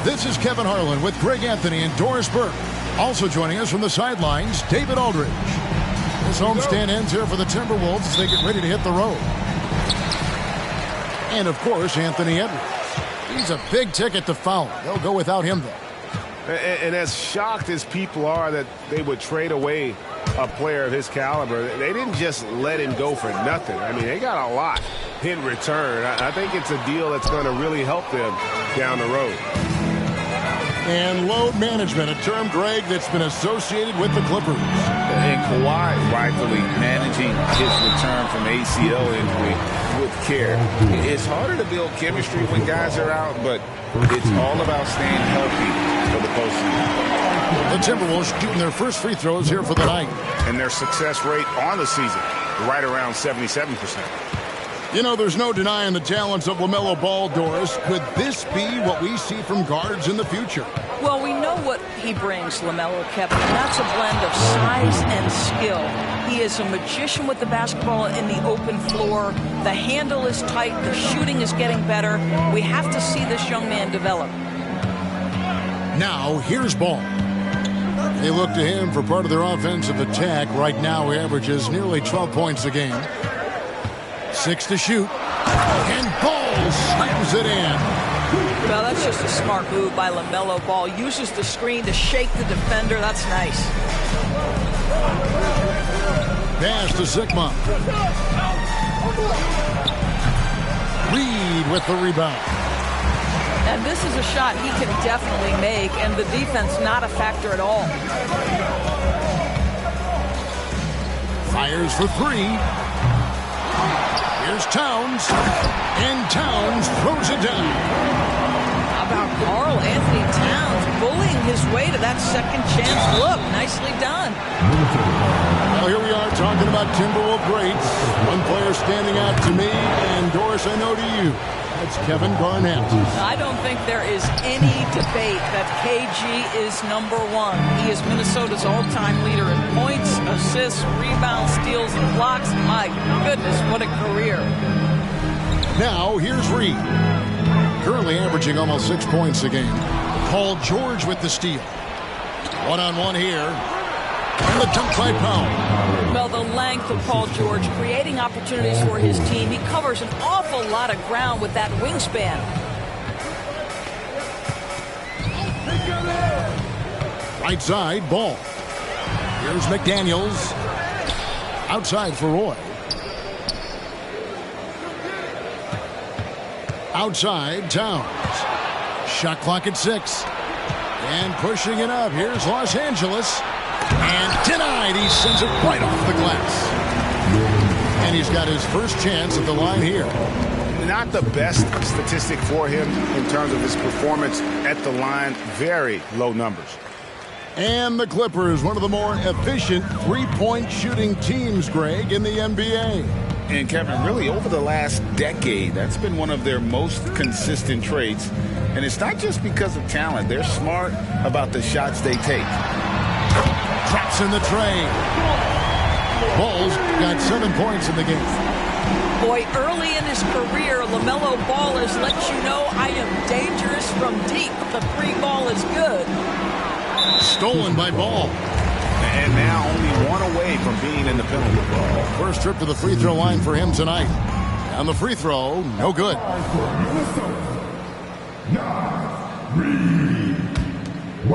This is Kevin Harlan with Greg Anthony and Doris Burke. Also joining us from the sidelines, David Aldridge. This homestand ends here for the Timberwolves as they get ready to hit the road. And, of course, Anthony Edwards. He's a big ticket to foul. They'll go without him, though. And as shocked as people are that they would trade away a player of his caliber, they didn't just let him go for nothing. I mean, they got a lot in return. I think it's a deal that's going to really help them down the road. And load management, a term, Greg, that's been associated with the Clippers. And Kawhi rightfully managing his return from ACL injury with care. It's harder to build chemistry when guys are out, but it's all about staying healthy for the postseason. The Timberwolves shooting their first free throws here for the night. And their success rate on the season, right around 77%. You know, there's no denying the talents of LaMelo Ball, Doris. Could this be what we see from guards in the future? Well, we know what he brings, LaMelo, Kevin, and that's a blend of size and skill. He is a magician with the basketball in the open floor. The handle is tight. The shooting is getting better. We have to see this young man develop. Now, here's Ball. They look to him for part of their offensive attack. Right now, he averages nearly 12 points a game. 6 to shoot. And Ball slams it in. Well, that's just a smart move by LaMelo Ball. Uses the screen to shake the defender. That's nice. Pass to Sigma. Reed with the rebound. And this is a shot he can definitely make, and the defense not a factor at all. Fires for 3. Here's Towns, and Towns throws it down. How about Karl Anthony Towns bullying his way to that second chance look? Nicely done. Well, here we are talking about Timberwolves greats. One player standing out to me, and Doris, I know to you. That's Kevin Garnett. I don't think there is any debate that KG is number one. He is Minnesota's all-time leader in points, assists, rebounds, steals, and blocks. My goodness, what a career. Now, here's Reed. Currently averaging almost 6 points a game. Paul George with the steal. One-on-one here. And the dunk by Powell. Well, the length of Paul George creating opportunities for his team. He covers an awful lot of ground with that wingspan. Right side, Ball. Here's McDaniels. Outside for Roy. Outside, Towns. Shot clock at 6. And pushing it up. Here's Los Angeles. And denied. He sends it right off the glass. And he's got his first chance at the line here. Not the best statistic for him in terms of his performance at the line. Very low numbers. And the Clippers, one of the more efficient three-point shooting teams, Greg, in the NBA. And Kevin, really over the last decade, that's been one of their most consistent traits. And it's not just because of talent. They're smart about the shots they take. Traps in the tray. Ball's got 7 points in the game. Boy, early in his career, LaMelo Ball has let you know I am dangerous from deep. The free ball is good. Stolen by Ball. And now only one away from being in the penalty ball. First trip to the free throw line for him tonight. And the free throw, no good.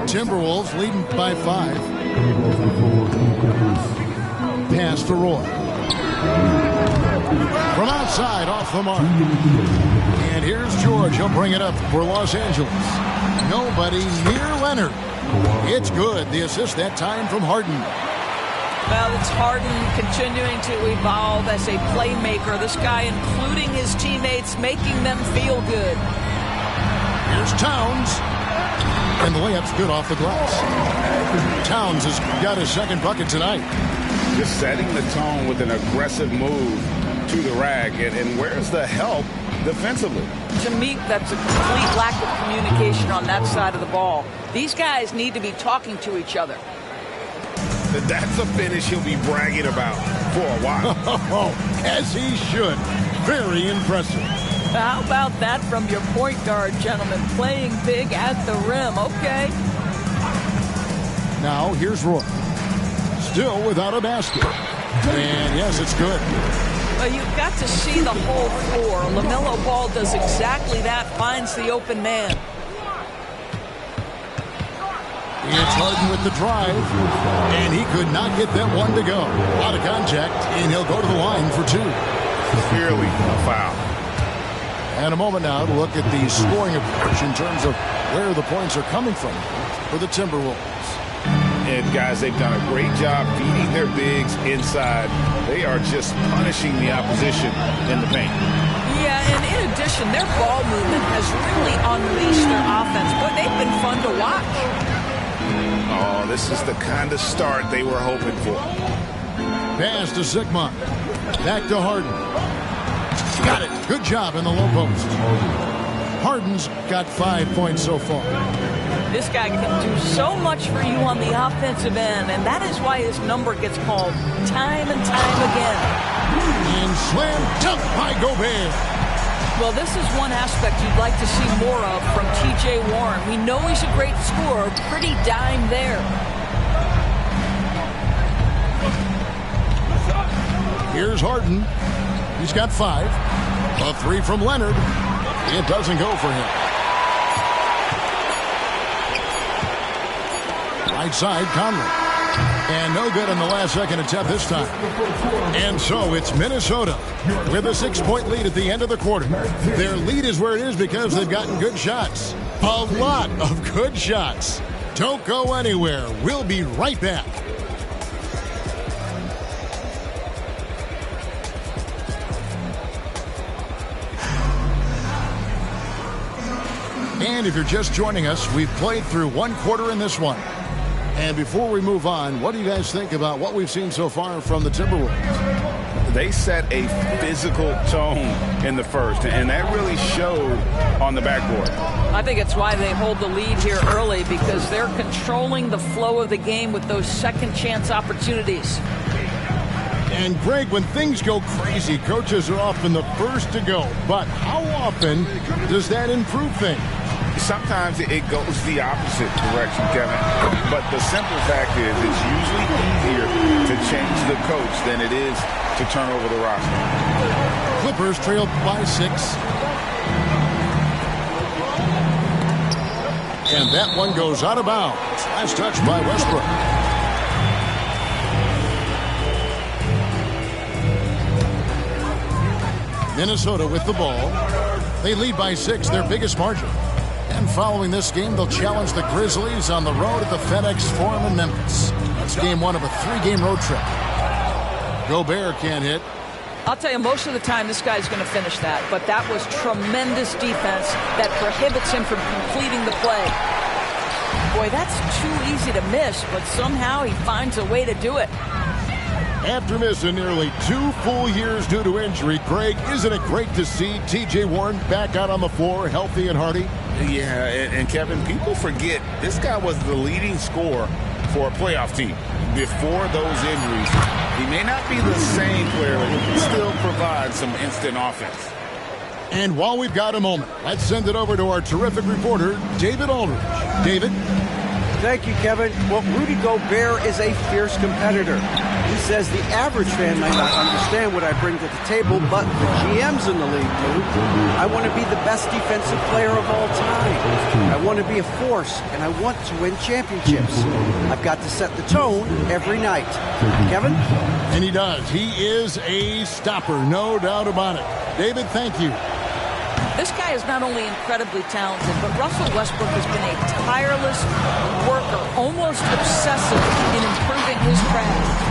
Timberwolves leading by 5. Pass to Roy. From outside, off the mark. And here's George. He'll bring it up for Los Angeles. Nobody near Leonard. It's good. The assist that time from Harden. Well, it's Harden continuing to evolve as a playmaker. This guy including his teammates, making them feel good. Here's Towns. And the layup's good off the glass. Towns has got his second bucket tonight. Just setting the tone with an aggressive move to the rack. And where's the help defensively? To me, that's a complete lack of communication on that side of the ball. These guys need to be talking to each other. That's a finish he'll be bragging about for a while. As he should. Very impressive. How about that from your point guard, gentlemen? Playing big at the rim. Okay. Now, here's Roy. Still without a basket. And yes, it's good. Well, you've got to see the whole floor. LaMelo Ball does exactly that, finds the open man. It's Harden with the drive, and he could not get that one to go. Out of contact, and he'll go to the line for two. Clearly a foul. And a moment now to look at the scoring approach in terms of where the points are coming from for the Timberwolves. And guys, they've done a great job feeding their bigs inside. They are just punishing the opposition in the paint. Yeah, and in addition, their ball movement has really unleashed their offense. Boy, they've been fun to watch. Oh, this is the kind of start they were hoping for. Pass to Sigma. Back to Harden. Got it. Good job in the low post. Harden's got 5 points so far. This guy can do so much for you on the offensive end, and that is why his number gets called time and time again. And slam dunk by Gobert. Well, this is one aspect you'd like to see more of from T.J. Warren. We know he's a great scorer, pretty dime there. Here's Harden. He's got 5. A 3 from Leonard. It doesn't go for him. Right side, Conley. And no good on the last second attempt this time. And so it's Minnesota with a 6-point lead at the end of the quarter. Their lead is where it is because they've gotten good shots. A lot of good shots. Don't go anywhere. We'll be right back. And if you're just joining us, we've played through one quarter in this one. And before we move on, what do you guys think about what we've seen so far from the Timberwolves? They set a physical tone in the first, and that really showed on the backboard. I think it's why they hold the lead here early, because they're controlling the flow of the game with those second chance opportunities. And Greg, when things go crazy, coaches are often the first to go. But how often does that improve things? Sometimes it goes the opposite direction, Kevin. But the simple fact is it's usually easier to change the coach than it is to turn over the roster. Clippers trailed by 6. And that one goes out of bounds. Last touch by Westbrook. Minnesota with the ball. They lead by 6, their biggest margin. And following this game, they'll challenge the Grizzlies on the road at the FedEx Forum in Memphis. That's game 1 of a 3-game road trip. Gobert can't hit. I'll tell you, most of the time this guy's going to finish that. But that was tremendous defense that prohibits him from completing the play. Boy, that's too easy to miss, but somehow he finds a way to do it. After missing nearly 2 full years due to injury, Greg, isn't it great to see T.J. Warren back out on the floor, healthy and hearty? Yeah, and Kevin, people forget this guy was the leading scorer for a playoff team before those injuries. He may not be the same player, but he can still provide some instant offense. And while we've got a moment, let's send it over to our terrific reporter, David Aldridge. David? Thank you, Kevin. Well, Rudy Gobert is a fierce competitor. He says the average fan might not understand what I bring to the table, but the GMs in the league do. I want to be the best defensive player of all time. I want to be a force, and I want to win championships. I've got to set the tone every night. Kevin? And he does. He is a stopper, no doubt about it. David, thank you. This guy is not only incredibly talented, but Russell Westbrook has been a tireless worker, almost obsessive in improving his craft.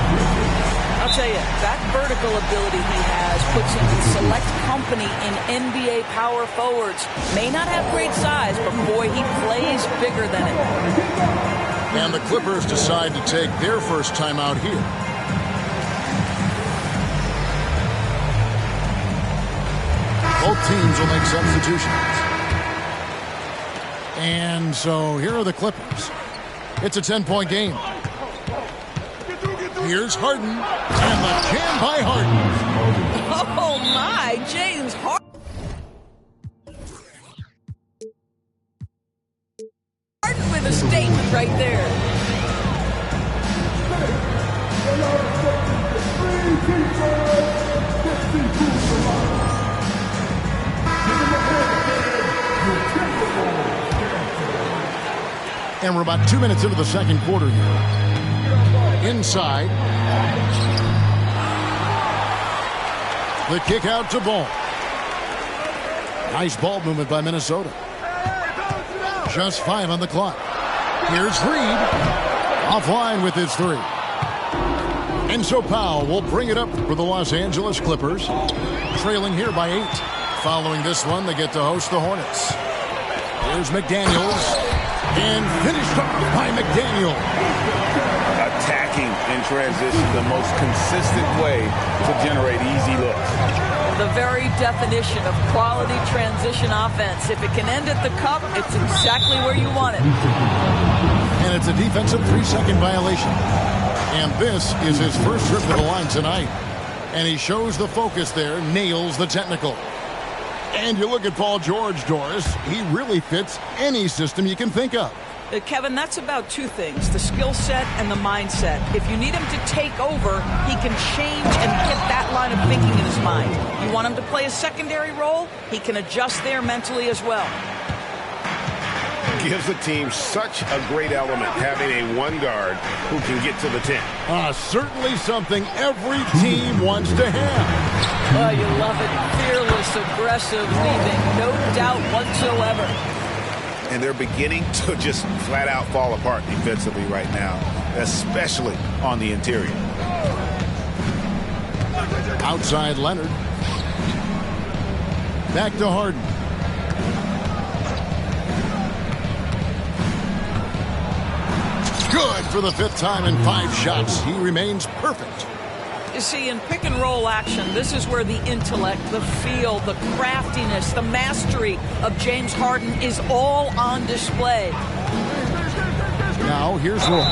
I'll tell say it. That vertical ability he has puts him in select company in NBA power forwards. May not have great size, but boy, he plays bigger than it. And the Clippers decide to take their first timeout here. Both teams will make substitutions. And so here are the Clippers. It's a 10-point game. Here's Harden, and the jam by Harden. Oh my, James Harden with a statement right there. And we're about 2 minutes into the second quarter here. Inside. The kick out to Ball. Nice ball movement by Minnesota. Just 5 on the clock. Here's Reed. Offline with his 3. And so Powell will bring it up for the Los Angeles Clippers. Trailing here by 8. Following this one, they get to host the Hornets. Here's McDaniels. And finished off by McDaniel. Attacking in transition, the most consistent way to generate easy looks. The very definition of quality transition offense. If it can end at the cup, it's exactly where you want it. And it's a defensive 3-second violation. And this is his first trip to the line tonight. And he shows the focus there, nails the technical. And you look at Paul George, Doris, he really fits any system you can think of. Kevin, that's about 2 things, the skill set and the mindset. If you need him to take over, he can change and get that line of thinking in his mind. You want him to play a secondary role, he can adjust there mentally as well. Gives the team such a great element having a 1 guard who can get to the 10. Certainly something every team wants to have. Oh, you love it. Fearless, aggressive, leaving no doubt whatsoever. And they're beginning to just flat out fall apart defensively right now, especially on the interior. Outside Leonard. Back to Harden. Good for the 5th time in 5 shots. He remains perfect. You see, in pick and roll action, this is where the intellect, the feel, the craftiness, the mastery of James Harden is all on display. Now here's Roy.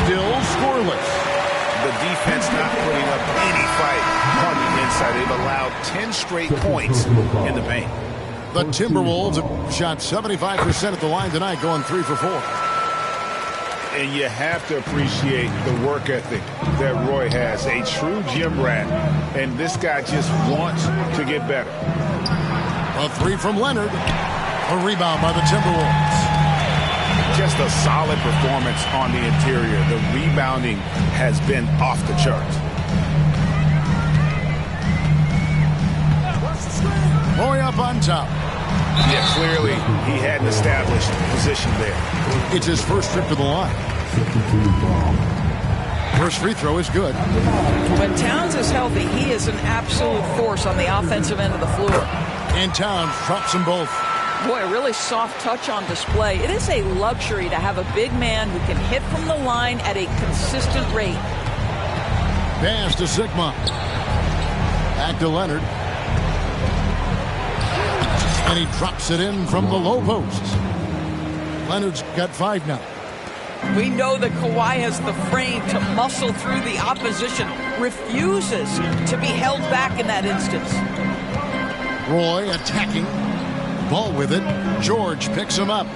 Still scoreless. The defense not putting up any fight on the inside. They've allowed 10 straight points in the paint. The Timberwolves have shot 75% at the line tonight, going 3 for 4. And you have to appreciate the work ethic that Roy has. A true gym rat. And this guy just wants to get better. A 3 from Leonard. A rebound by the Timberwolves. Just a solid performance on the interior. The rebounding has been off the charts. Roy up on top. Yeah, clearly he had an established position there. It's his first trip to the line. First free throw is good. When Towns is healthy, he is an absolute force on the offensive end of the floor. And Towns drops them both. Boy, a really soft touch on display. It is a luxury to have a big man who can hit from the line at a consistent rate. Pass to Sigma. Back to Leonard. And he drops it in from the low post. Leonard's got 5 now. We know that Kawhi has the frame to muscle through the opposition, refuses to be held back in that instance. Roy attacking. Ball with it. George picks him up.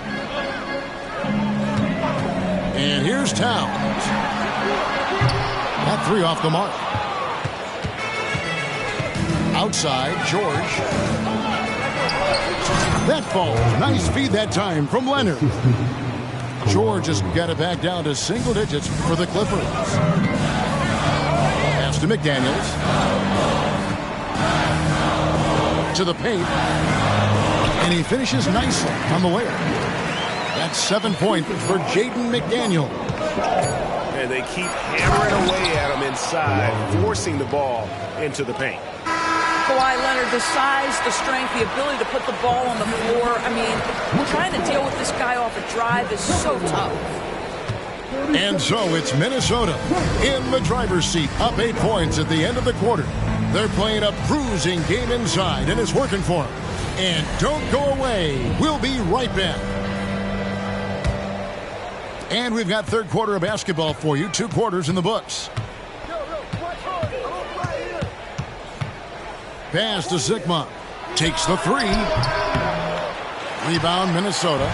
And here's Towns. That 3 off the mark. Outside, George. That falls. Nice feed that time from Leonard. George has got it back down to single digits for the Clippers. Pass to McDaniels. To the paint. And he finishes nicely on the layup. That's 7 points for Jaden McDaniel. and they keep hammering away at him inside, forcing the ball into the paint. Kawhi Leonard, the size, the strength, the ability to put the ball on the floor. I mean, trying to deal with this guy off a drive is so tough. And so it's Minnesota in the driver's seat, up 8 points at the end of the quarter. They're playing a bruising game inside, and it's working for them. And don't go away. We'll be right back. And we've got third quarter of basketball for you. 2 quarters in the books. Pass to Sigma. Takes the 3. Rebound, Minnesota.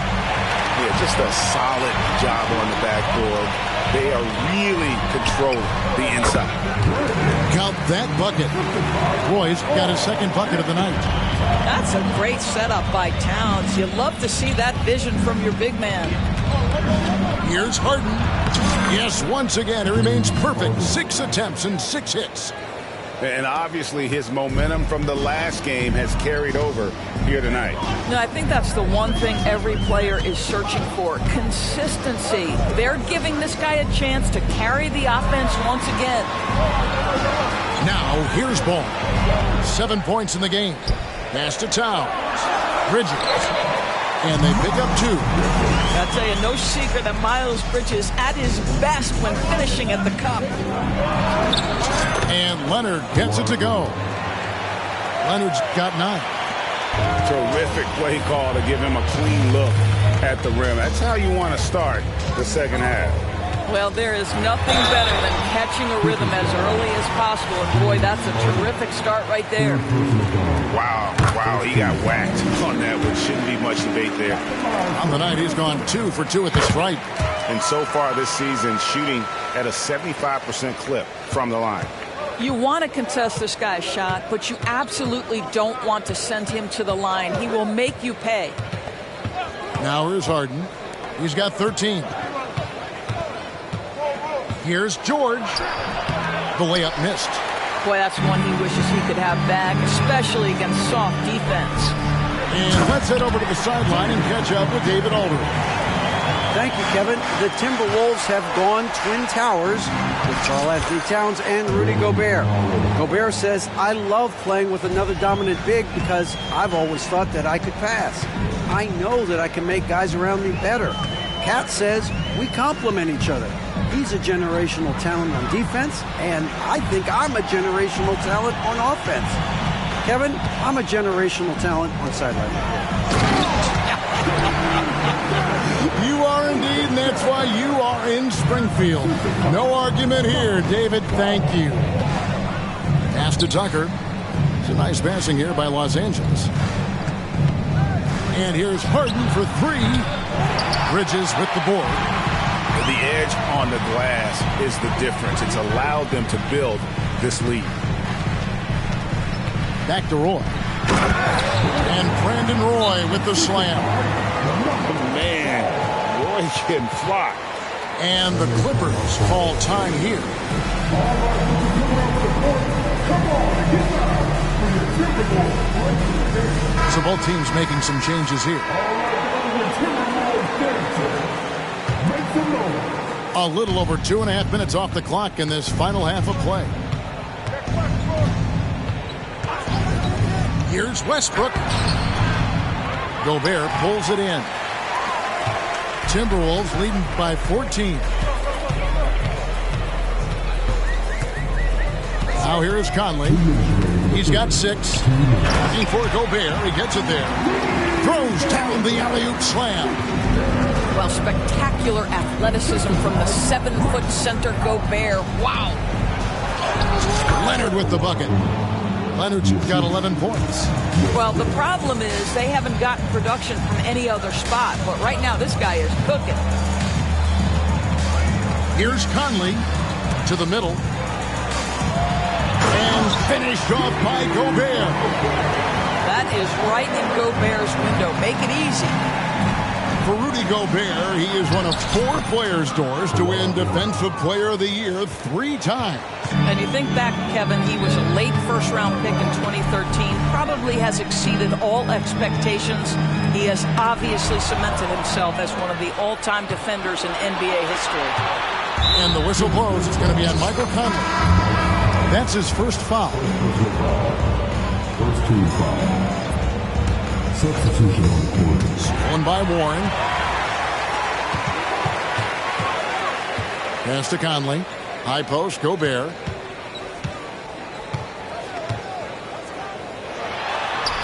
Yeah, just a solid job on the backboard. They are really controlling the inside. Count that bucket. Roy's got his second bucket of the night. That's a great setup by Towns. You love to see that vision from your big man. Here's Harden. Yes, once again, it remains perfect. 6 attempts and 6 hits. And obviously his momentum from the last game has carried over here tonight. No, I think that's the one thing every player is searching for. Consistency. They're giving this guy a chance to carry the offense once again. Now, here's Ball. 7 points in the game. Pass to Towns. Bridges. And they pick up 2. I'll tell you, no secret that Miles Bridges at his best when finishing at the cup. And Leonard gets it to go. Leonard's got 9. Terrific play call to give him a clean look at the rim. That's how you want to start the second half. Well, there is nothing better than catching a rhythm as early as possible. And boy, that's a terrific start right there. Wow, he got whacked on that one. Shouldn't be much debate there. On the night, he's gone 2 for 2 at the stripe. And so far this season, shooting at a 75% clip from the line. You want to contest this guy's shot, but you absolutely don't want to send him to the line. He will make you pay. Now here's Harden. He's got 13. Here's George. The layup missed. Boy, that's one he wishes he could have back, especially against soft defense. And let's head over to the sideline and catch up with David Aldridge. Thank you, Kevin. The Timberwolves have gone Twin Towers with Karl-Anthony Towns and Rudy Gobert. Gobert says, I love playing with another dominant big because I've always thought that I could pass. I know that I can make guys around me better. Cat says, we complement each other. He's a generational talent on defense, and I think I'm a generational talent on offense. Kevin, I'm a generational talent on sideline. You are indeed, and that's why you are in Springfield. No argument here, David. Thank you. Pass to Tucker. It's a nice passing here by Los Angeles. And here's Harden for 3. Bridges with the board. The edge on the glass is the difference. It's allowed them to build this lead. Back to Roy. And Brandon Roy with the slam. Man, Roy can fly. And the Clippers call time here. So both teams making some changes here. A little over 2.5 minutes off the clock in this final half of play. Here's Westbrook. Gobert pulls it in. Timberwolves leading by 14. Now here is Conley. He's got 6. Looking for Gobert. He gets it there. Throws down the alley-oop slam. Well, spectacular athleticism from the 7-foot center Gobert. Wow. Leonard with the bucket. Leonard's got 11 points. Well, the problem is they haven't gotten production from any other spot. But right now, this guy is cooking. Here's Conley to the middle. And finished off by Gobert. That is right in Gobert's window. Make it easy. For Rudy Gobert, he is one of 4 players' doors to win Defensive Player of the Year 3 times. And you think back, Kevin, he was a late first-round pick in 2013. Probably has exceeded all expectations. He has obviously cemented himself as one of the all-time defenders in NBA history. And the whistle blows. It's going to be on Michael Conley. That's his first foul. First team foul. Substitution on the court. Stolen by Warren. Pass to Conley. High post, Gobert.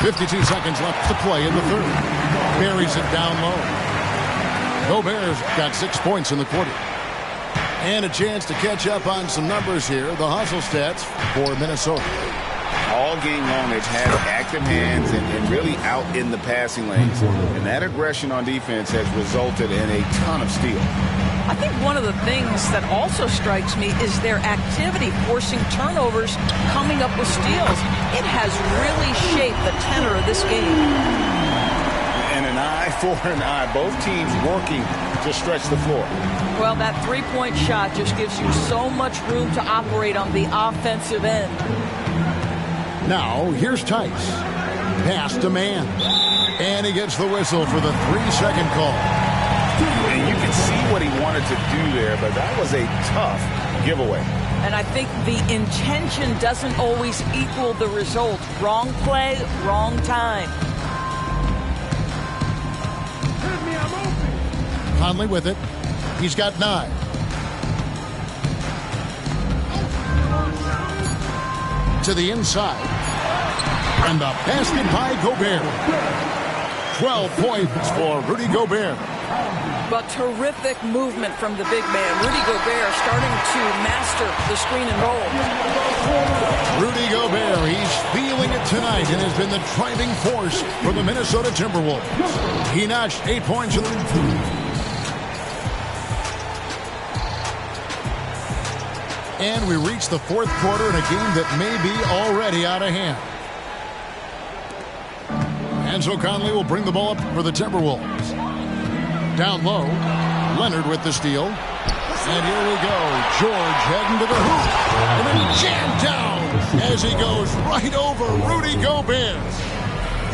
52 seconds left to play in the third. Buries it down low. Gobert's got 6 points in the quarter. And a chance to catch up on some numbers here. The hustle stats for Minnesota. All game long, they've had active hands and really out in the passing lanes. And that aggression on defense has resulted in a ton of steals. I think one of the things that also strikes me is their activity forcing turnovers, coming up with steals. It has really shaped the tenor of this game. And an eye for an eye. Both teams working to stretch the floor. Well, that three-point shot just gives you so much room to operate on the offensive end. Now, here's Tice. Pass to Mann. And he gets the whistle for the 3-second call. And you can see what he wanted to do there, but that was a tough giveaway. And I think the intention doesn't always equal the result. Wrong play, wrong time. Conley with it. He's got 9. To the inside. And the basket by Gobert. 12 points for Rudy Gobert. But terrific movement from the big man. Rudy Gobert starting to master the screen and roll. Rudy Gobert, he's feeling it tonight and has been the driving force for the Minnesota Timberwolves. He notched 8 points in the... And we reach the fourth quarter in a game that may be already out of hand. And so Conley will bring the ball up for the Timberwolves. Down low, Leonard with the steal. And here we go. George heading to the hoop. And then jammed down as he goes right over Rudy Gobert.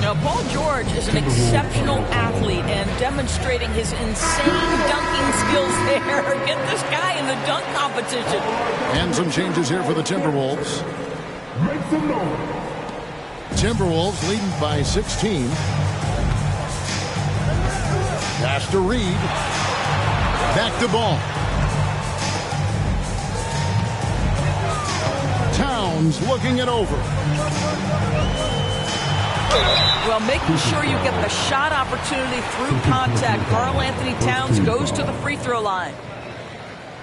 Now, Paul George is an exceptional athlete and demonstrating his insane dunking skills there. Get this guy in the dunk competition. And some changes here for the Timberwolves. Timberwolves leading by 16. Pass to Reed. Back to ball. Towns looking it over. Well, making sure you get the shot opportunity through contact. Karl-Anthony Towns goes to the free throw line.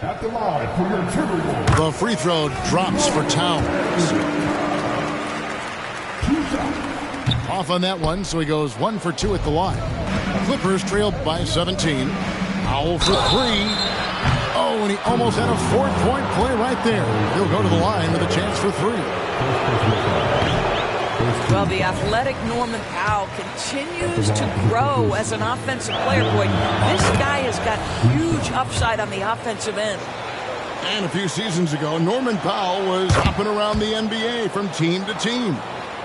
At the line for your Timberwolves. The free throw drops for Towns. Off on that one, so he goes 1 for 2 at the line. Clippers trailed by 17. Powell for 3. Oh, and he almost had a 4-point play right there. He'll go to the line with a chance for 3. Well, the athletic Norman Powell continues to grow as an offensive player. Boy, this guy has got huge upside on the offensive end. And a few seasons ago, Norman Powell was hopping around the NBA from team to team.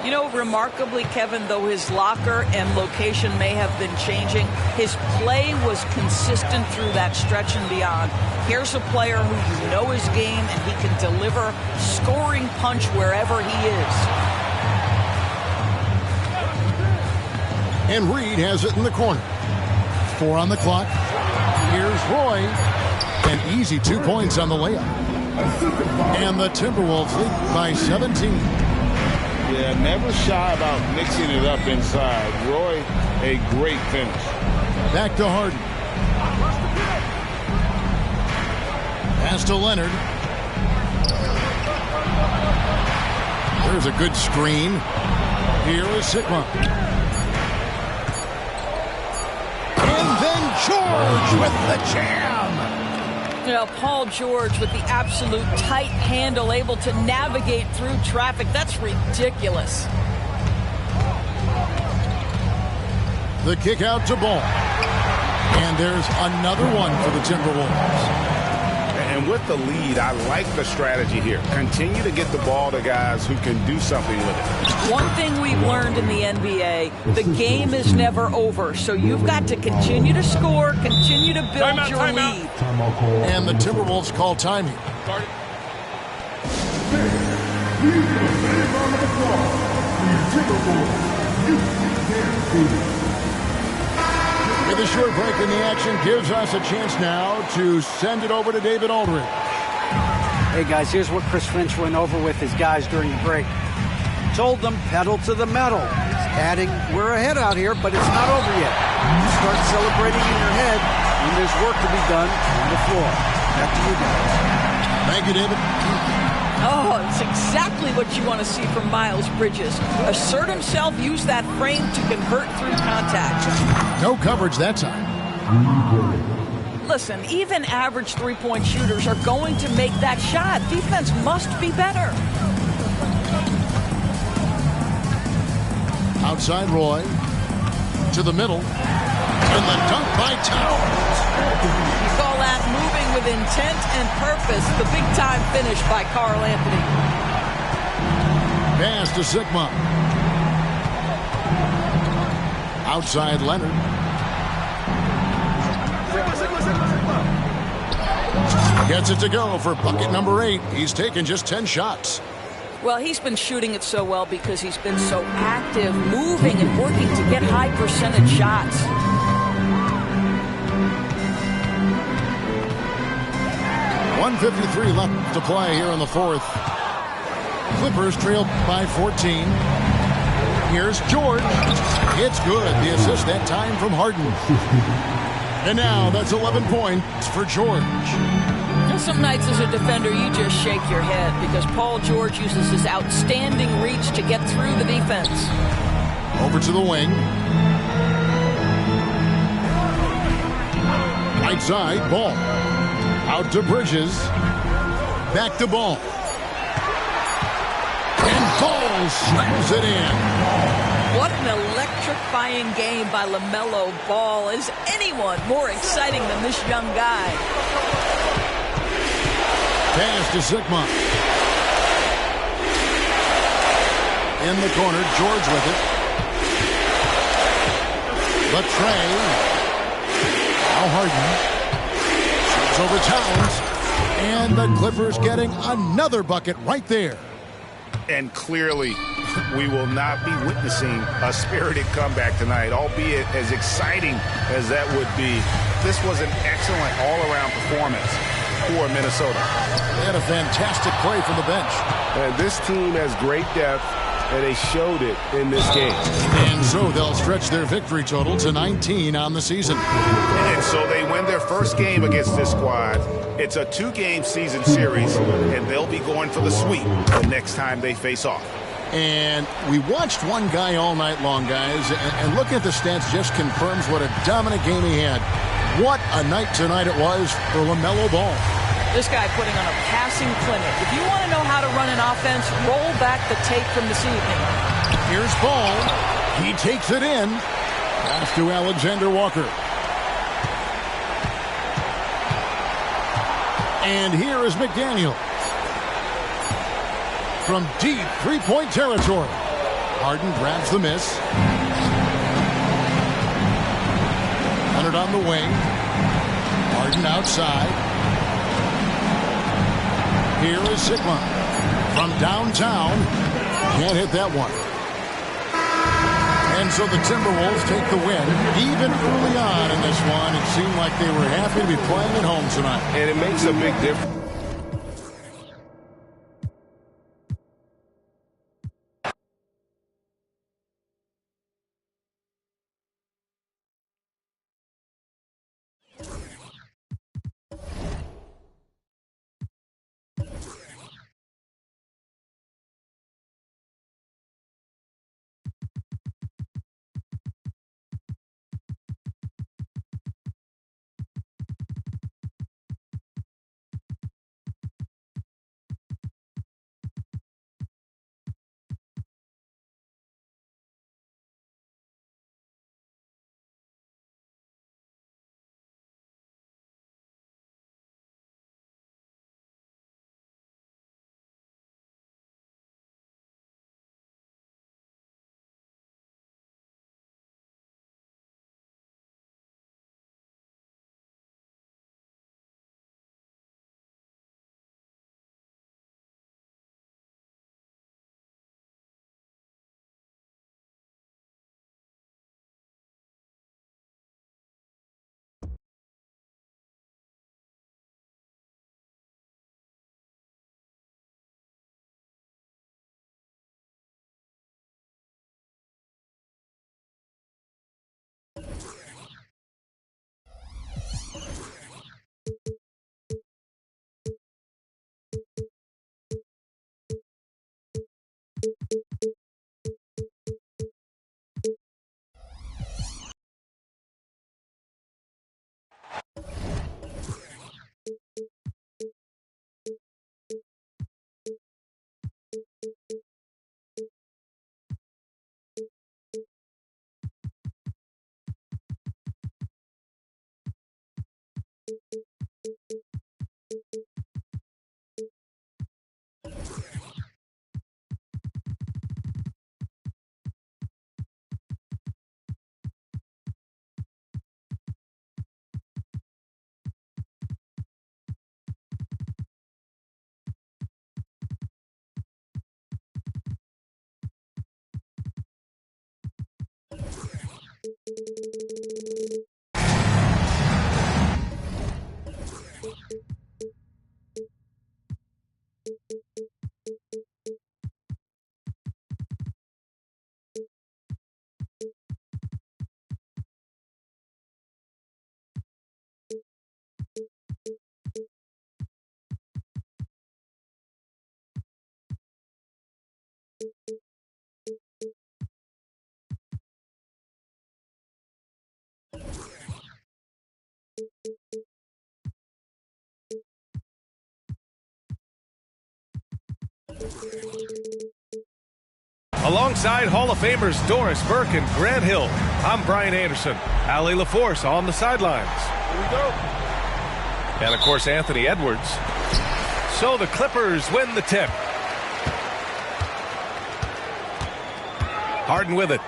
You know, remarkably, Kevin, though his locker and location may have been changing, his play was consistent through that stretch and beyond. Here's a player who you know his game, and he can deliver scoring punch wherever he is. And Reed has it in the corner. 4 on the clock. Here's Roy. An easy 2 points on the layup. And the Timberwolves lead by 17. Yeah, never shy about mixing it up inside. Roy, a great finish. Back to Harden. Pass to Leonard. There's a good screen. Here is Sigma. And then George with the jam. You know, Paul George with the absolute tight handle, able to navigate through traffic. That's ridiculous. The kick out to Ball. And there's another one for the Timberwolves. And And with the lead, I like the strategy here. Continue to get the ball to guys who can do something with it. One thing we've learned in the NBA, the game is never over. So you've got to continue to score, continue to build your lead. Timeout call. And the Timberwolves call time here. With a short break in the action gives us a chance now to send it over to David Aldridge. Hey, guys, here's what Chris Finch went over with his guys during the break. Told them pedal to the metal. Adding, we're ahead out here, but it's not over yet. You start celebrating in your head when there's work to be done on the floor. Back to you guys. Thank you, David. Oh, it's exactly what you want to see from Miles Bridges. Assert himself, use that frame to convert through contact. No coverage that time. Listen, even average three-point shooters are going to make that shot. Defense must be better. Outside Roy. To the middle. And the dunk by Towns. You call that moving with intent and purpose. The big-time finish by Karl Anthony. Pass to Sigma. Outside Leonard. Gets it to go for bucket number 8. He's taken just 10 shots. Well, he's been shooting it so well because he's been so active, moving and working to get high percentage shots. .153 left to play here in the fourth. Clippers trail by 14. Here's George. It's good. The assist that time from Harden. And now that's 11 points for George. Some nights as a defender, you just shake your head because Paul George uses his outstanding reach to get through the defense. Over to the wing. Right side, Ball. Out to Bridges. Back to Ball. And Ball slams it in. What an electrifying game by LaMelo Ball. Is anyone more exciting than this young guy? Pass to Sigma. In the corner, George with it. The tray. Now Harden. Shoots over Towns. And the Clippers getting another bucket right there. And clearly, we will not be witnessing a spirited comeback tonight, albeit as exciting as that would be. This was an excellent all-around performance for Minnesota. They had a fantastic play from the bench. And this team has great depth, and they showed it in this game. And so they'll stretch their victory total to 19 on the season. And so they win their first game against this squad. It's a 2-game season series, and they'll be going for the sweep the next time they face off. And we watched one guy all night long, guys, and looking at the stats just confirms what a dominant game he had. What a night tonight it was for LaMelo Ball. This guy putting on a passing clinic. If you want to know how to run an offense, roll back the tape from this evening. Here's Ball. He takes it in. Pass to Alexander Walker. And here is McDaniel. From deep three-point territory. Harden grabs the miss. Leonard on the wing. Harden outside. Here is Sigma. From downtown. Can't hit that one. And so the Timberwolves take the win. Even early on in this one, it seemed like they were happy to be playing at home tonight. And it makes a big difference. Alongside Hall of Famers Doris Burke and Grant Hill, I'm Brian Anderson. Allie LaForce on the sidelines. Here we go. And, of course, Anthony Edwards. So the Clippers win the tip. Harden with it.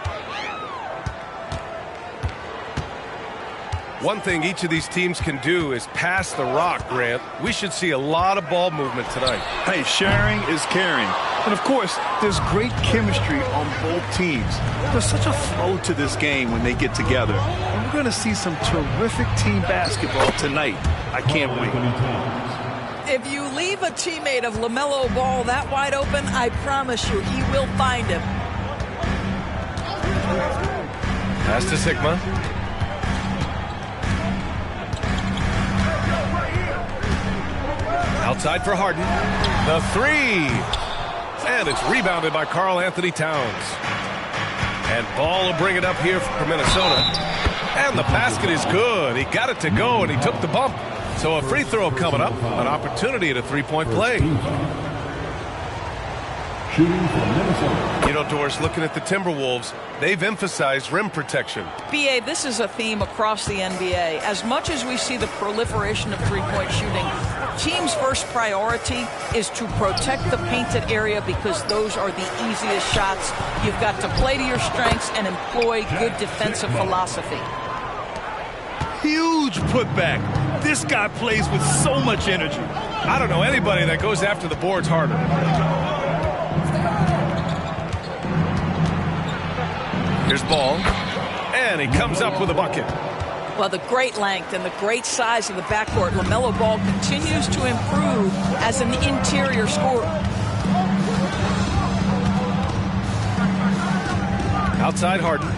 One thing each of these teams can do is pass the rock, Grant. We should see a lot of ball movement tonight. Hey, sharing is caring. And, of course, there's great chemistry on both teams. There's such a flow to this game when they get together. And we're going to see some terrific team basketball tonight. I can't wait. If you leave a teammate of LaMelo Ball that wide open, I promise you he will find him. Pass to Sigma. Outside for Harden. The three. And it's rebounded by Karl Anthony Towns. And Ball will bring it up here for Minnesota. And the basket is good. He got it to go, and he took the bump. So a free throw coming up. An opportunity at a three-point play. Shooting from Minnesota. You know, Doris, looking at the Timberwolves, they've emphasized rim protection. B.A., this is a theme across the NBA. As much as we see the proliferation of three-point shooting, teams' first priority is to protect the painted area because those are the easiest shots. You've got to play to your strengths and employ good defensive philosophy. Huge putback. This guy plays with so much energy. I don't know anybody that goes after the boards harder. Here's Ball, and he comes up with a bucket. Well, the great length and the great size of the backcourt, LaMelo Ball continues to improve as an interior scorer. Outside Harden.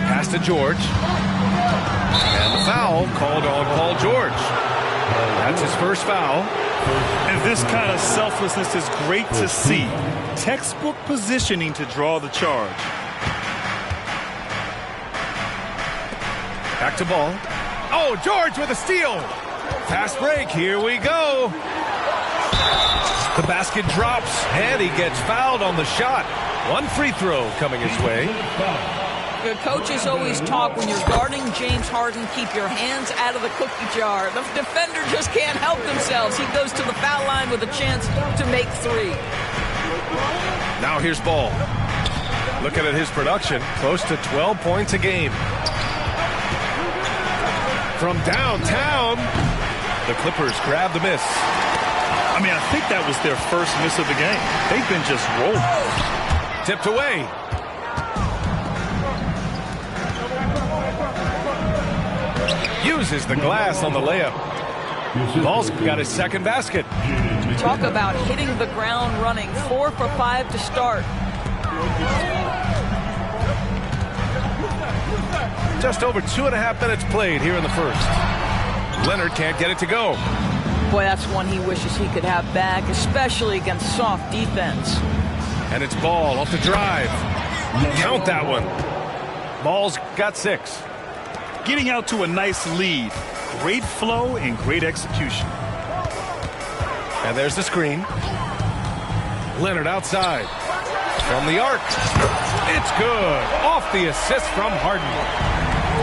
Pass to George. And the foul called on Paul George. That's his first foul. And this kind of selflessness is great to see. Textbook positioning to draw the charge. Back to Ball. Oh, George with a steal. Fast break. Here we go. The basket drops, and he gets fouled on the shot. One free throw coming his way. The coaches always talk when you're guarding James Harden, keep your hands out of the cookie jar. The defender just can't help themselves. He goes to the foul line with a chance to make three. Now here's Ball. Looking at his production, close to 12 points a game. From downtown, the Clippers grab the miss. I mean, I think that was their first miss of the game. They've been just rolling. Tipped away. Uses the glass on the layup. Ball's got his second basket. Talk about hitting the ground running. 4 for 5 to start. Just over 2.5 minutes played here in the first. Leonard can't get it to go. Boy, that's one he wishes he could have back, especially against soft defense. And it's Ball off the drive. Count that one. Ball's got 6. Getting out to a nice lead. Great flow and great execution. And there's the screen. Leonard outside. From the arc. It's good. Off the assist from Harden.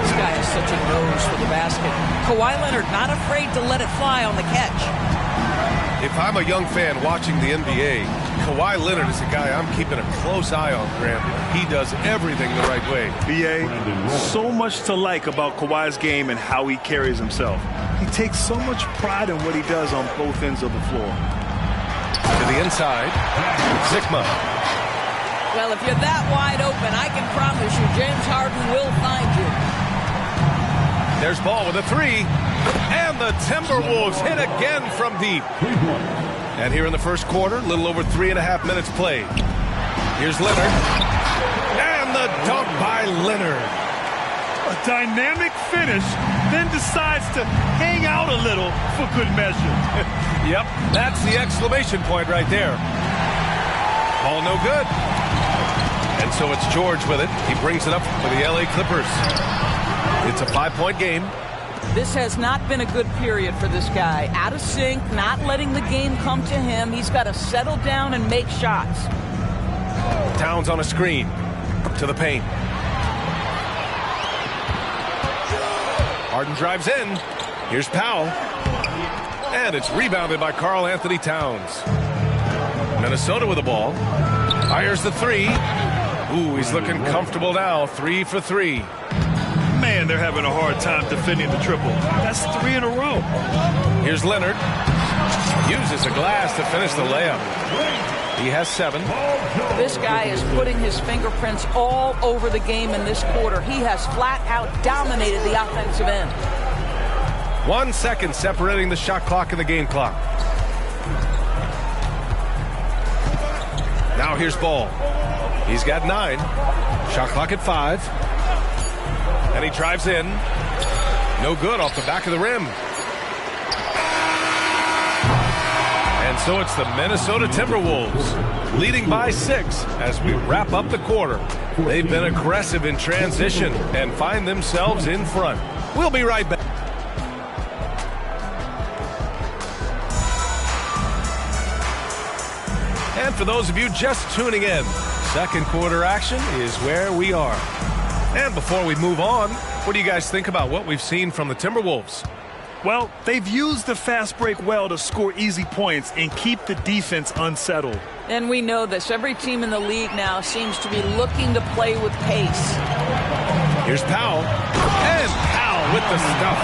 This guy has such a nose for the basket. Kawhi Leonard not afraid to let it fly on the catch. If I'm a young fan watching the NBA, Kawhi Leonard is a guy I'm keeping a close eye on, Graham. He does everything the right way. B.A., so much to like about Kawhi's game and how he carries himself. He takes so much pride in what he does on both ends of the floor. To the inside, Zikma. Well, if you're that wide open, I can promise you James Harden will find you. There's Ball with a 3. And the Timberwolves hit again from deep. And here in the first quarter, a little over 3.5 minutes played. Here's Leonard. And the dunk by Leonard. A dynamic finish, then decides to hang out a little for good measure. Yep, that's the exclamation point right there. Ball no good. And so it's George with it. He brings it up for the LA Clippers. It's a 5-point game. This has not been a good period for this guy. Out of sync, not letting the game come to him. He's got to settle down and make shots. Towns on a screen. To the paint. Harden drives in. Here's Powell. And it's rebounded by Karl Anthony Towns. Minnesota with the ball. Fires the 3. Ooh, he's looking comfortable now. 3 for 3. Man, they're having a hard time defending the triple. That's 3 in a row. Here's Leonard. Uses a glass to finish the layup. He has 7. This guy is putting his fingerprints all over the game in this quarter. He has flat out dominated the offensive end. 1 second separating the shot clock and the game clock. Now here's Ball. He's got 9. Shot clock at 5. And he drives in. No good off the back of the rim. And so it's the Minnesota Timberwolves leading by 6 as we wrap up the quarter. They've been aggressive in transition and find themselves in front. We'll be right back. And for those of you just tuning in, second quarter action is where we are. And before we move on, what do you guys think about what we've seen from the Timberwolves? Well, they've used the fast break well to score easy points and keep the defense unsettled. And we know this. Every team in the league now seems to be looking to play with pace. Here's Powell. And Powell with the stuff.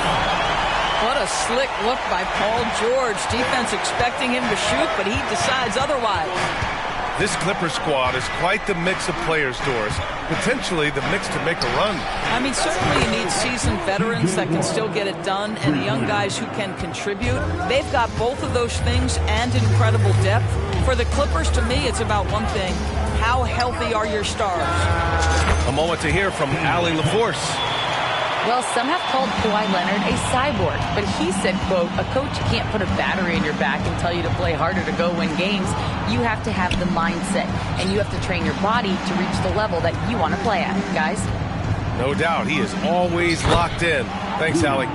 What a slick look by Paul George. Defense expecting him to shoot, but he decides otherwise. This Clipper squad is quite the mix of players, Doris. Potentially the mix to make a run. I mean, certainly you need seasoned veterans that can still get it done and young guys who can contribute. They've got both of those things and incredible depth. For the Clippers, to me, it's about one thing. How healthy are your stars? A moment to hear from Allie LaForce. Well, some have called Kawhi Leonard a cyborg, but he said, quote, a coach can't put a battery in your back and tell you to play harder to go win games. You have to have the mindset, and you have to train your body to reach the level that you want to play at, guys. No doubt, he is always locked in. Thanks, Allie.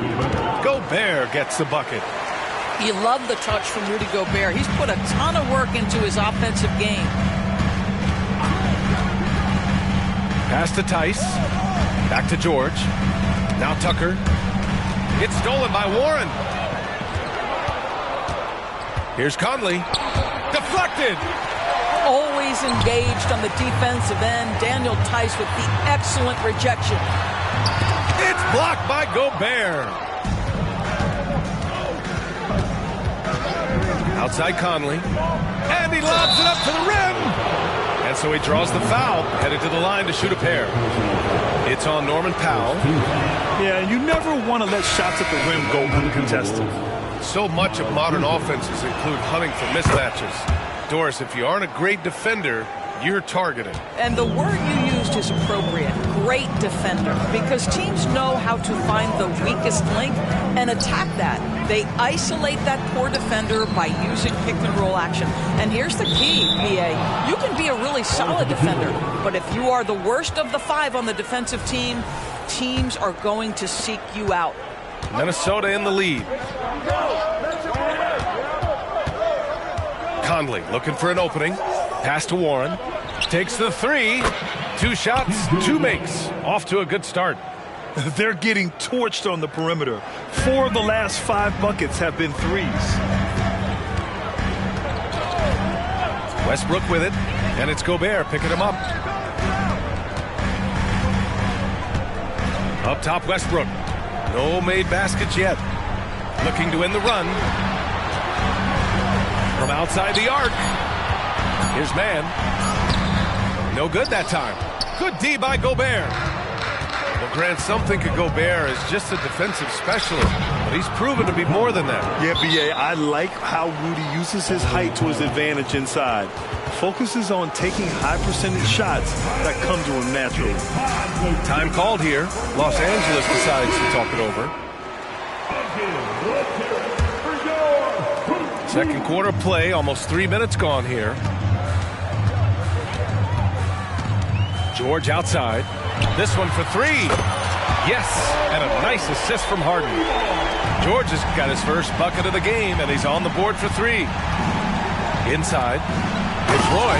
Gobert gets the bucket. You love the touch from Rudy Gobert. He's put a ton of work into his offensive game. Pass to Tice. Back to George. Now Tucker. It's stolen by Warren. Here's Conley. Deflected. Always engaged on the defensive end. Daniel Tice with the excellent rejection. It's blocked by Gobert. Outside Conley. And he lobs it up to the rim. And so he draws the foul. Headed to the line to shoot a pair. It's on Norman Powell. Yeah, you never want to let shots at the rim go uncontested. So much of modern offenses include hunting for mismatches. Doris, if you aren't a great defender, you're targeted. And the word you used used is appropriate. Great defender, because teams know how to find the weakest link and attack that. They isolate that poor defender by using pick and roll action. And here's the key, BA. You can be a really solid defender, but if you are the worst of the 5 on the defensive team, teams are going to seek you out. Minnesota in the lead. Conley looking for an opening. Pass to Warren. Takes the 3. 2 shots, 2 makes. Off to a good start. They're getting torched on the perimeter. 4 of the last 5 buckets have been threes. Westbrook with it, and it's Gobert picking him up. Up top, Westbrook. No made baskets yet. Looking to win the run. From outside the arc. Here's man. No good that time. Good D by Gobert. Well, Grant, some think of Gobert as just a defensive specialist, but he's proven to be more than that. Yeah, B.A., I like how Rudy uses his height to his advantage inside. Focuses on taking high percentage shots that come to him naturally. Time called here. Los Angeles decides to talk it over. Second quarter play, almost 3 minutes gone here. George outside. This one for 3. Yes, and a nice assist from Harden. George has got his first bucket of the game, and he's on the board for 3. Inside. It's Roy.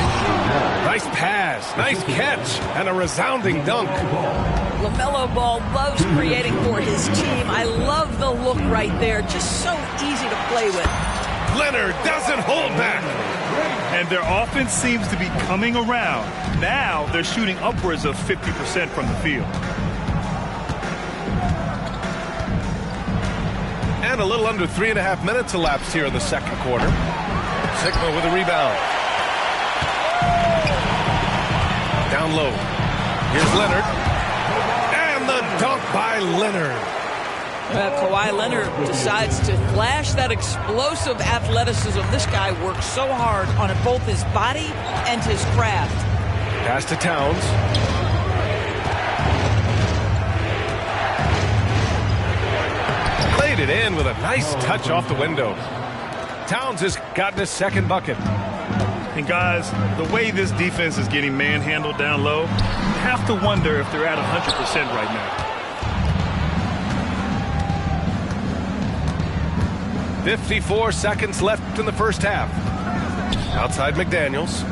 Nice pass, nice catch, and a resounding dunk. LaMelo Ball loves creating for his team. I love the look right there. Just so easy to play with. Leonard doesn't hold back. And their offense seems to be coming around. Now they're shooting upwards of 50% from the field. And a little under 3.5 minutes elapsed here in the second quarter. Sigma with a rebound. Down low. Here's Leonard. And the dunk by Leonard. Kawhi Leonard decides to flash that explosive athleticism. This guy works so hard on both his body and his craft. Pass to Towns. Played it in with a nice touch off the window. Towns has gotten his second bucket. And guys, the way this defense is getting manhandled down low, you have to wonder if they're at 100% right now. 54 seconds left in the first half. Outside McDaniels.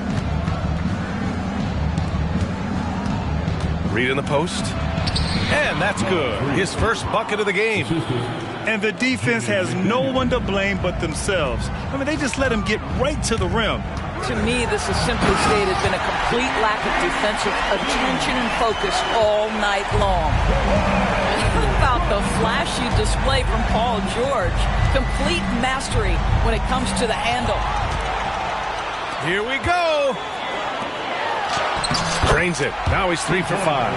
Reed in the post. And that's good. His first bucket of the game. And the defense has no one to blame but themselves. I mean, they just let him get right to the rim. To me, this has simply stated been a complete lack of defensive attention and focus all night long. How about the flashy display from Paul George? Complete mastery when it comes to the handle. Here we go. Drains it. Now he's 3 for 5.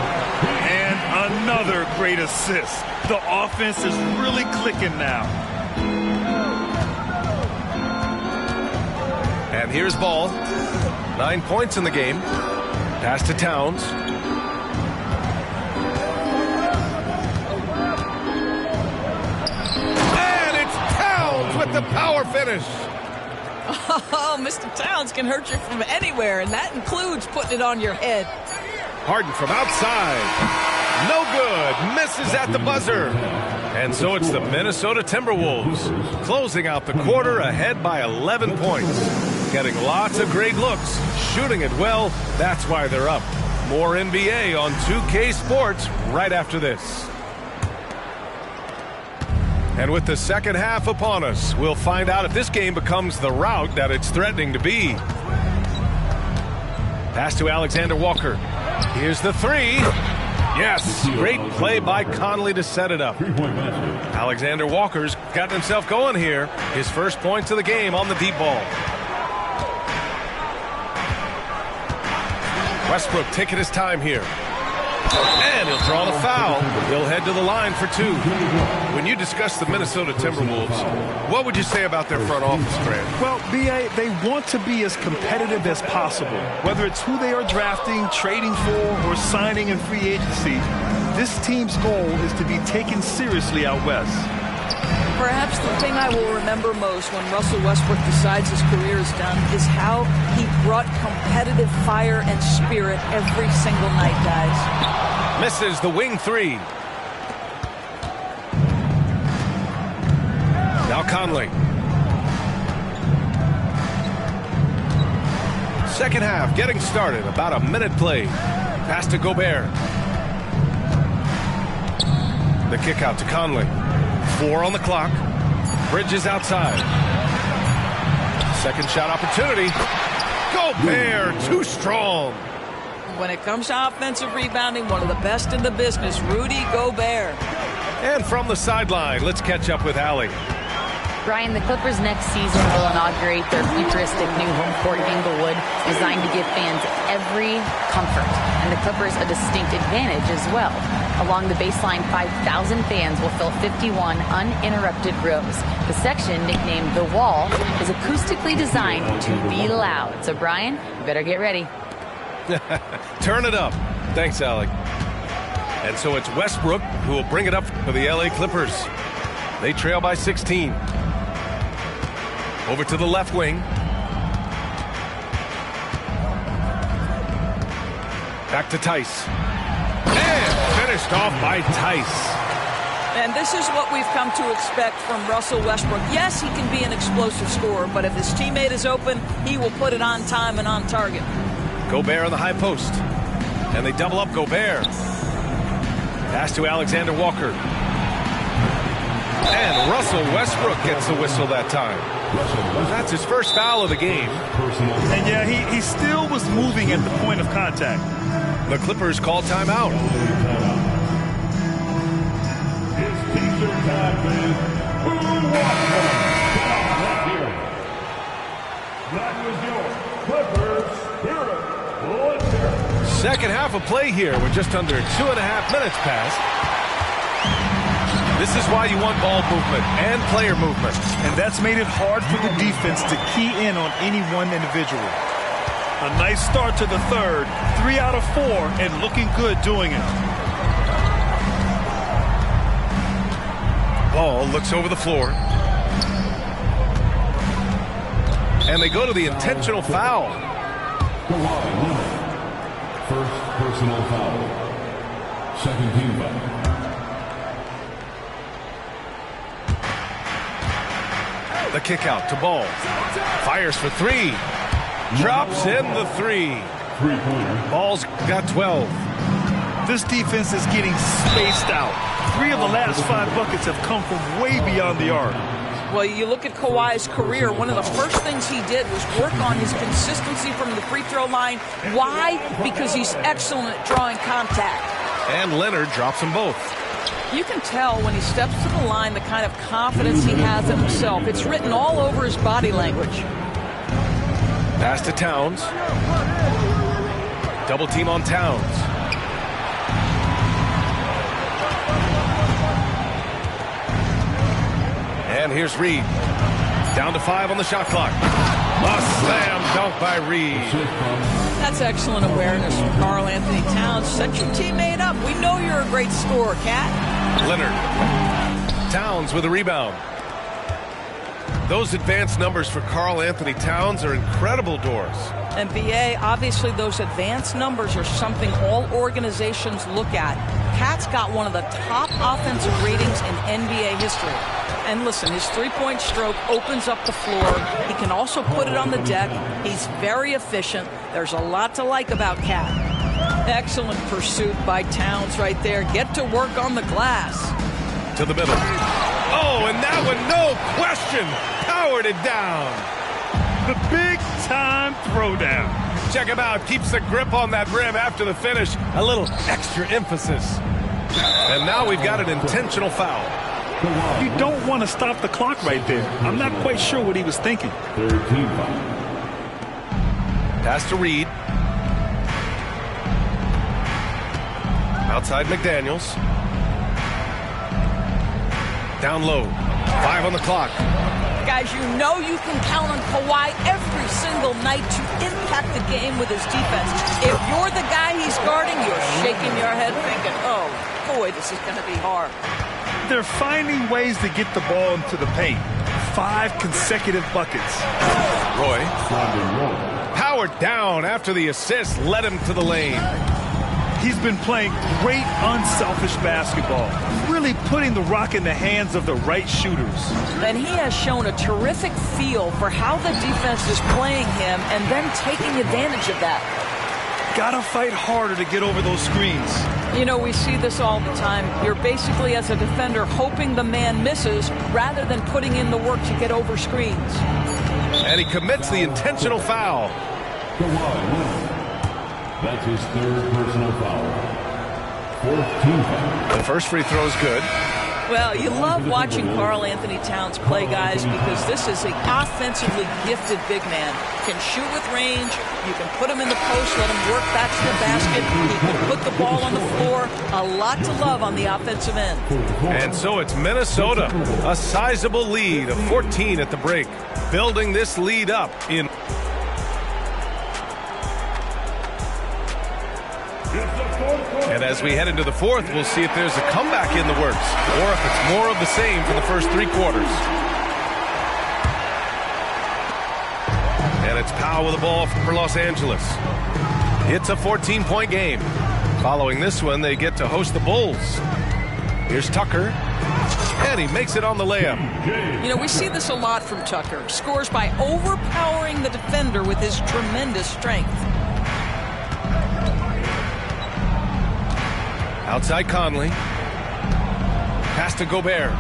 And another great assist. The offense is really clicking now. And here's Ball. 9 points in the game. Pass to Towns. And it's Towns with the power finish. Oh, Mr. Towns can hurt you from anywhere, and that includes putting it on your head. Harden from outside. No good. Misses at the buzzer. And so it's the Minnesota Timberwolves closing out the quarter ahead by 11 points. Getting lots of great looks. Shooting it well. That's why they're up. More NBA on 2K Sports right after this. And with the second half upon us, we'll find out if this game becomes the rout that it's threatening to be. Pass to Alexander Walker. Here's the 3. Yes, great play by Conley to set it up. Alexander Walker's got himself going here. His first points of the game on the deep ball. Westbrook taking his time here. And he'll draw the foul. He'll head to the line for 2. When you discuss the Minnesota Timberwolves, what would you say about their front office, Grant? Well, B.A., they want to be as competitive as possible. Whether it's who they are drafting, trading for, or signing in free agency, this team's goal is to be taken seriously out west. Perhaps the thing I will remember most when Russell Westbrook decides his career is done is how he brought competitive fire and spirit every single night, guys. Misses the wing 3. Now Conley. Second half getting started. About a minute played. Pass to Gobert. The kick out to Conley. 4 on the clock. Bridges outside. Second shot opportunity. Gobert, too strong. When it comes to offensive rebounding, one of the best in the business, Rudy Gobert. And from the sideline, let's catch up with Allie. Brian, the Clippers next season will inaugurate their futuristic new home court in Inglewood, designed to give fans every comfort, and the Clippers a distinct advantage as well. Along the baseline, 5,000 fans will fill 51 uninterrupted rows. The section, nicknamed The Wall, is acoustically designed to be loud. So, Brian, you better get ready. Turn it up. Thanks, Alec. And so it's Westbrook who will bring it up for the LA Clippers. They trail by 16. Over to the left wing. Back to Tice. And finished off by Tice. And this is what we've come to expect from Russell Westbrook. Yes, he can be an explosive scorer, but if his teammate is open, he will put it on time and on target. Gobert on the high post. And they double up Gobert. Pass to Alexander Walker. And Russell Westbrook gets the whistle that time. That's his first foul of the game. And yeah, he still was moving at the point of contact. The Clippers call timeout. Second half of play here. We're just under 2.5 minutes past. This is why you want ball movement and player movement. And that's made it hard for the defense to key in on any one individual. A nice start to the third. 3 out of 4 and looking good doing it. Ball looks over the floor. And they go to the intentional foul. First personal foul. Second team foul. The kick out to Ball. Fires for 3. Drops in the 3. Three-pointer. Ball's got 12. This defense is getting spaced out. 3 of the last 5 buckets have come from way beyond the arc. Well, you look at Kawhi's career, one of the first things he did was work on his consistency from the free throw line. Why? Because he's excellent at drawing contact. And Leonard drops them both. You can tell when he steps to the line the kind of confidence he has in himself. It's written all over his body language. Pass to Towns. Double team on Towns. And here's Reed. Down to 5 on the shot clock. A slam dunk by Reed. That's excellent awareness from Karl Anthony Towns. Set your teammate up. We know you're a great scorer, Cat. Leonard. Towns with a rebound. Those advanced numbers for Karl Anthony Towns are incredible doors. And BA, obviously those advanced numbers are something all organizations look at. Cat's got one of the top offensive ratings in NBA history. And listen, his three-point stroke opens up the floor. He can also put it on the deck. He's very efficient. There's a lot to like about Cat. Excellent pursuit by Towns right there. Get to work on the glass. To the middle. Oh, and that one, no question, powered it down. The big-time throwdown. Check him out. Keeps the grip on that rim after the finish. A little extra emphasis. And now we've got an intentional foul. You don't want to stop the clock right there. I'm not quite sure what he was thinking. Third team foul. Pass to Reed. Outside McDaniels. Down low. 5 on the clock. Guys, you know you can count on Kawhi every single night to impact the game with his defense. If you're the guy he's guarding, you're shaking your head thinking, oh, boy, this is going to be hard. They're finding ways to get the ball into the paint. 5 consecutive buckets. Roy. Powered down after the assist led him to the lane. He's been playing great, unselfish basketball, really putting the rock in the hands of the right shooters. And he has shown a terrific feel for how the defense is playing him and then taking advantage of that. Gotta fight harder to get over those screens. You know, we see this all the time. You're basically, as a defender, hoping the man misses rather than putting in the work to get over screens. And he commits the intentional foul. That's his 3rd personal foul. 4th team foul. The first free throw is good. Well, you love watching Karl Anthony Towns play, guys, because this is an offensively gifted big man. Can shoot with range. You can put him in the post, let him work back to the basket. He can put the ball on the floor. A lot to love on the offensive end. And so it's Minnesota. A sizable lead of 14 at the break. Building this lead up in... And as we head into the 4th, we'll see if there's a comeback in the works or if it's more of the same for the first 3 quarters. And it's Powell with the ball for Los Angeles. It's a 14-point game. Following this one, they get to host the Bulls. Here's Tucker. And he makes it on the layup. You know, we see this a lot from Tucker. Scores by overpowering the defender with his tremendous strength. Outside Conley. Pass to Gobert.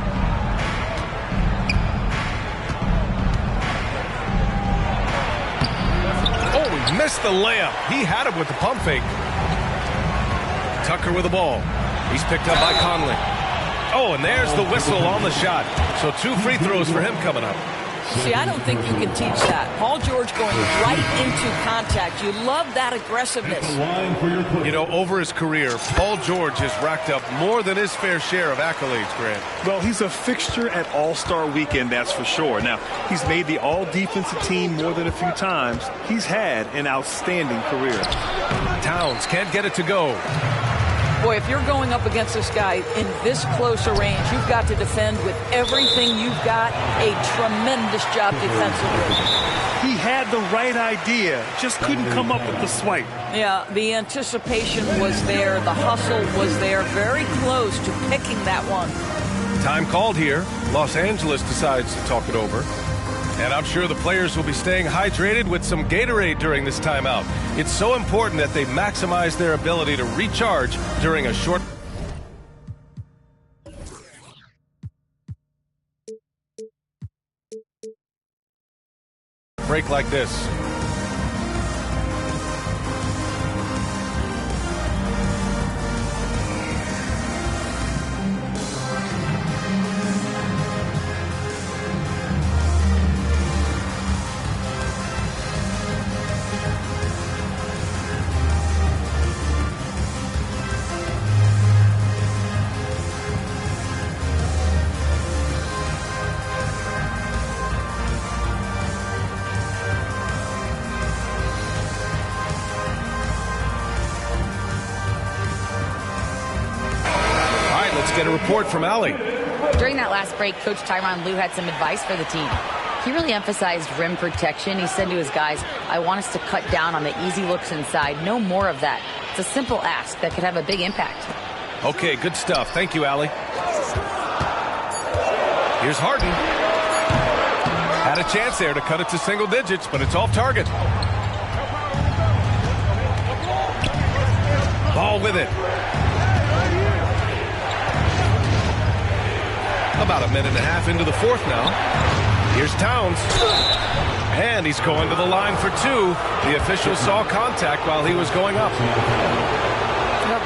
Oh, he missed the layup. He had him with the pump fake. Tucker with the ball. He's picked up by Conley. Oh, and there's the whistle on the shot. So 2 free throws for him coming up. See, I don't think you can teach that. Paul George going right into contact. You love that aggressiveness. You know, over his career, Paul George has racked up more than his fair share of accolades, Grant. Well, he's a fixture at All-Star Weekend, that's for sure. Now, he's made the All-Defensive Team more than a few times. He's had an outstanding career. Towns can't get it to go. Boy, if you're going up against this guy in this close a range, you've got to defend with everything you've got. A tremendous job defensively. He had the right idea, just couldn't come up with the swipe. Yeah, the anticipation was there. The hustle was there. Very close to picking that one. Time called here. Los Angeles decides to talk it over. And I'm sure the players will be staying hydrated with some Gatorade during this timeout. It's so important that they maximize their ability to recharge during a short break like this. Get a report from Allie. During that last break, Coach Tyronn Lue had some advice for the team. He really emphasized rim protection. He said to his guys, I want us to cut down on the easy looks inside. No more of that. It's a simple ask that could have a big impact. Okay, good stuff. Thank you, Allie. Here's Harden. Had a chance there to cut it to single digits, but it's off target. Ball with it. About a minute and a half into the 4th now. Here's Towns. And he's going to the line for 2. The official saw contact while he was going up.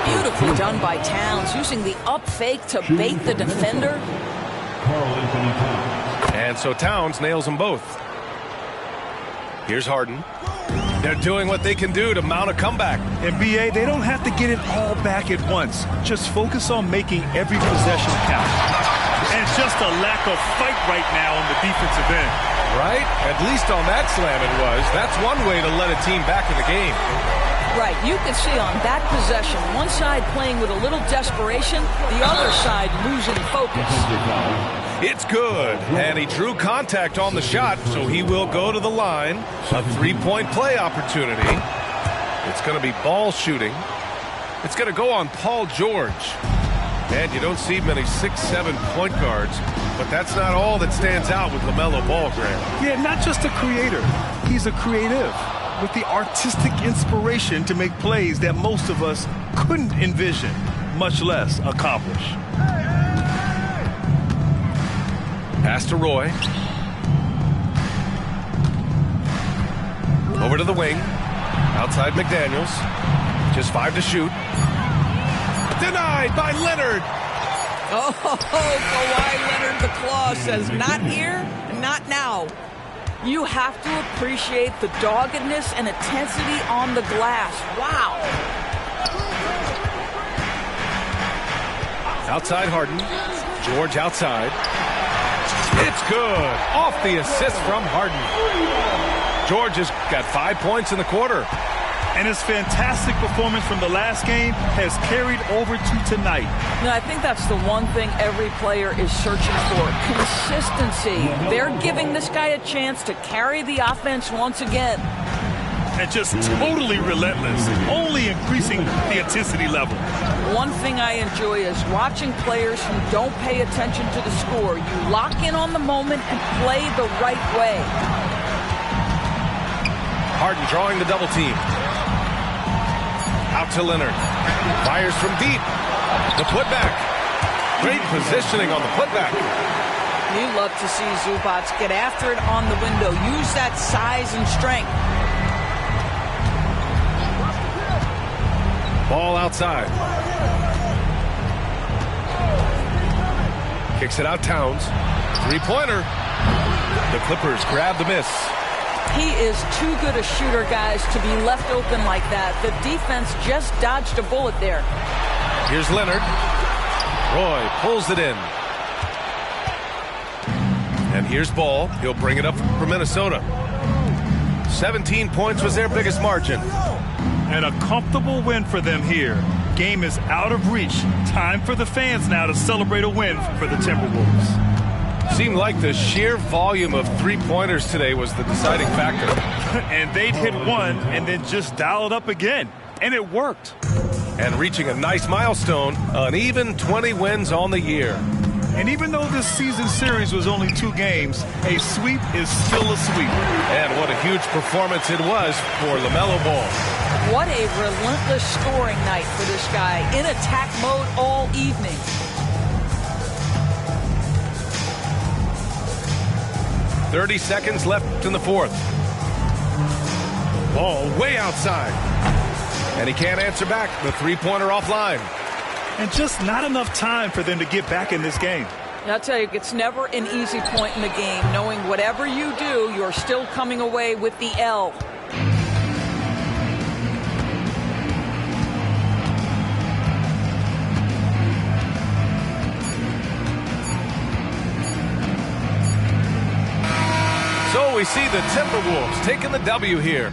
Beautifully done by Towns, using the up fake to bait the defender. And so Towns nails them both. Here's Harden. They're doing what they can do to mount a comeback. And BA, they don't have to get it all back at once. Just focus on making every possession count. And just a lack of fight right now on the defensive end. Right? At least on that slam it was. That's one way to let a team back in the game. Right, you can see on that possession, one side playing with a little desperation, the other side losing focus. It's good, and he drew contact on the shot, so he will go to the line. A three-point play opportunity. It's going to be ball shooting. It's going to go on Paul George. And you don't see many 6'7" point guards, but that's not all that stands out with LaMelo Ball, Graham. Yeah, not just a creator. He's a creative with the artistic inspiration to make plays that most of us couldn't envision, much less accomplish. Pass to Roy. Over to the wing. Outside McDaniels. Just 5 to shoot. Denied by Leonard. Oh, Kawhi Leonard, the claw says, not here, not now. You have to appreciate the doggedness and intensity on the glass. Wow. Outside Harden. George outside. It's good. Off the assist from Harden. George has got 5 points in the quarter. And his fantastic performance from the last game has carried over to tonight. No, I think that's the one thing every player is searching for. Consistency. They're giving this guy a chance to carry the offense once again. And just totally relentless, only increasing the intensity level. One thing I enjoy is watching players who don't pay attention to the score. You lock in on the moment and play the right way. Harden drawing the double team. Out to Leonard. Fires from deep. The putback. Great positioning on the putback. You love to see Zubac get after it on the window. Use that size and strength. Ball outside. Kicks it out Towns. Three-pointer. The Clippers grab the miss. He is too good a shooter, guys, to be left open like that. The defense just dodged a bullet there. Here's Leonard. Roy pulls it in. And here's Ball. He'll bring it up for Minnesota. 17 points was their biggest margin. And a comfortable win for them here. Game is out of reach. Time for the fans now to celebrate a win for the Timberwolves. Seemed like the sheer volume of three-pointers today was the deciding factor. And they'd hit one and then just dial it up again. And it worked. And reaching a nice milestone, an even 20 wins on the year. And even though this season series was only 2 games, a sweep is still a sweep. And what a huge performance it was for LaMelo Ball. What a relentless scoring night for this guy. In attack mode all evening. .30 seconds left in the fourth. Ball way outside. And he can't answer back. The three-pointer offline. And just not enough time for them to get back in this game. I'll tell you, it's never an easy point in the game, knowing whatever you do, you're still coming away with the L. So we see the Timberwolves taking the W here.